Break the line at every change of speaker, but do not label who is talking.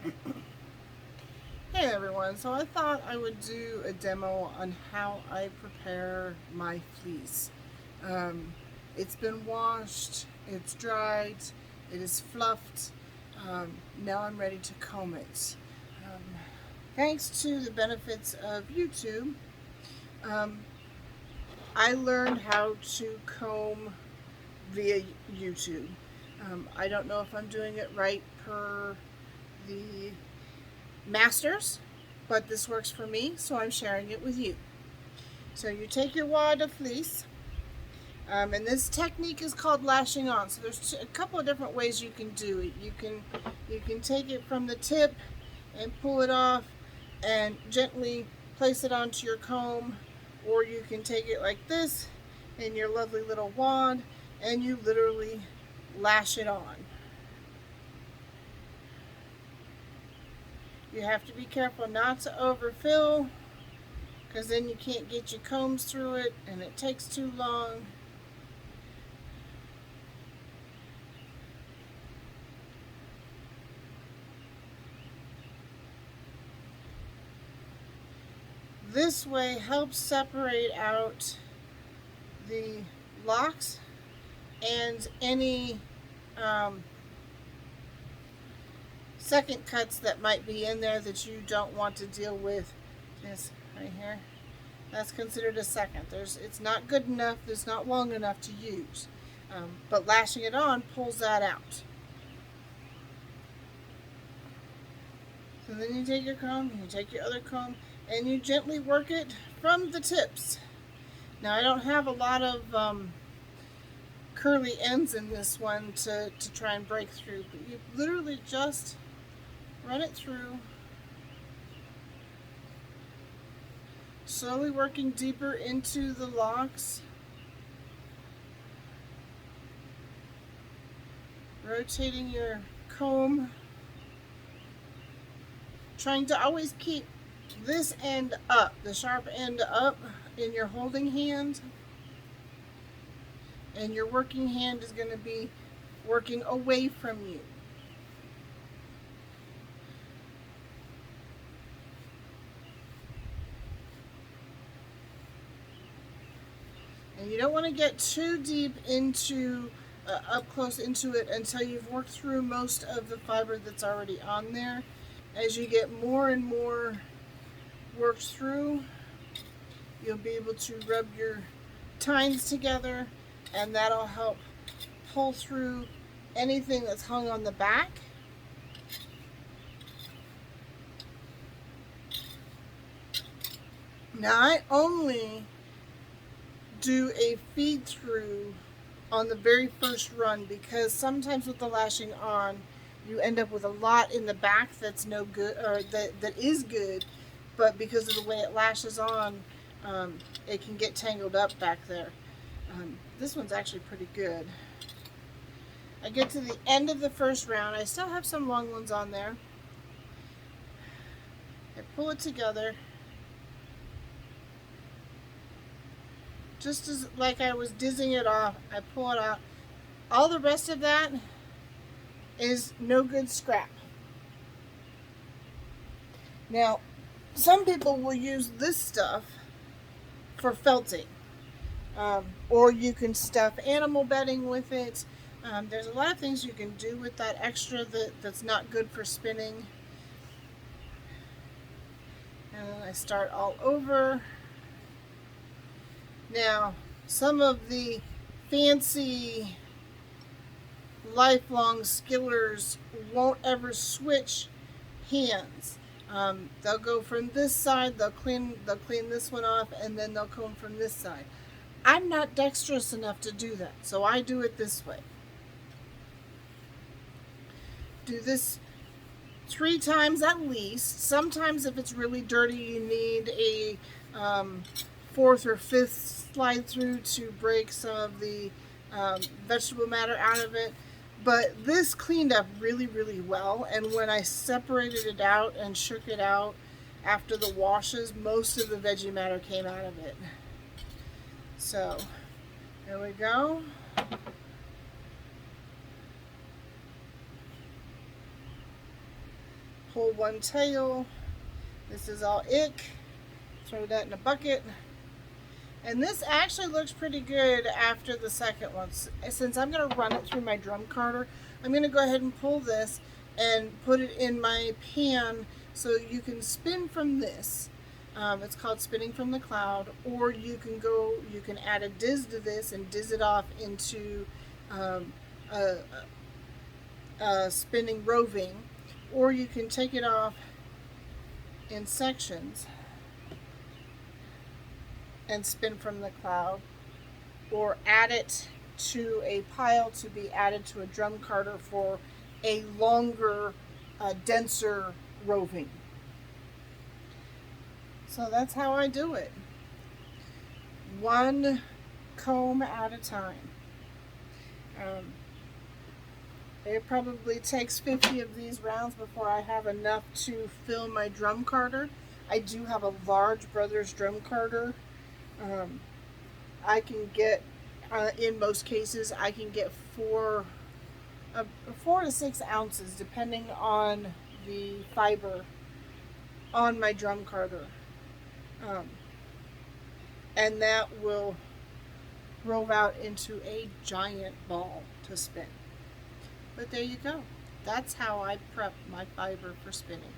Hey everyone, so I thought I would do a demo on how I prepare my fleece. Um, it's been washed, it's dried, it is fluffed. Now I'm ready to comb it. Um, Thanks to the benefits of YouTube, um, I learned how to comb via YouTube. I don't know if I'm doing it right per the masters, but this works for me, so I'm sharing it with you. So you take your wad of fleece, and this technique is called lashing on. So there's a couple of different ways you can do it. You can take it from the tip and pull it off and gently place it onto your comb, or you can take it like this in your lovely little wand and you literally lash it on. You have to be careful not to overfill, because then you can't get your combs through it and it takes too long. This way helps separate out the locks and any second cuts that might be in there that you don't want to deal with. This right here, that's considered a second. It's not good enough, it's not long enough to use. But lashing it on pulls that out. So then you take your comb, you take your other comb, and you gently work it from the tips. Now I don't have a lot of curly ends in this one to try and break through, but you literally just run it through, slowly working deeper into the locks, rotating your comb, trying to always keep this end up, the sharp end up in your holding hand, and your working hand is going to be working away from you. And you don't want to get too deep into up close into it until you've worked through most of the fiber that's already on there. As you get more and more worked through, you'll be able to rub your tines together, and that'll help pull through anything that's hung on the back. Now I only do a feed through on the very first run, because sometimes with the lashing on you end up with a lot in the back that's no good, or that is good, but because of the way it lashes on, it can get tangled up back there. This one's actually pretty good. I get to the end of the first round. I still have some long ones on there. I pull it together, just as like I was dizzing it off. I pull it out. All the rest of that is no good scrap. Now, some people will use this stuff for felting, or you can stuff animal bedding with it. There's a lot of things you can do with that extra that's not good for spinning. And then I start all over. Now, some of the fancy lifelong skillers won't ever switch hands. They'll go from this side, they'll clean this one off, and then they'll comb from this side. I'm not dexterous enough to do that, so I do it this way. Do this 3 times at least. Sometimes if it's really dirty, you need a 4th or 5th slide through to break some of the vegetable matter out of it. But this cleaned up really, really well, and when I separated it out and shook it out after the washes, most of the veggie matter came out of it. So, there we go. pull one tail. This is all ick. Throw that in a bucket. And this actually looks pretty good after the second one. Since I'm going to run it through my drum carder, I'm going to go ahead and pull this and put it in my pan so you can spin from this. It's called spinning from the cloud, or you can add a diz to this and diz it off into a spinning roving, or you can take it off in sections and spin from the cloud, or add it to a pile to be added to a drum carder for a longer, denser roving. So that's how I do it. One comb at a time. It probably takes 50 of these rounds before I have enough to fill my drum carder. I do have a large Brothers drum carder. I can get, in most cases, I can get 4 to 6 ounces depending on the fiber on my drum carder. And that will roll out into a giant ball to spin. But there you go. That's how I prep my fiber for spinning.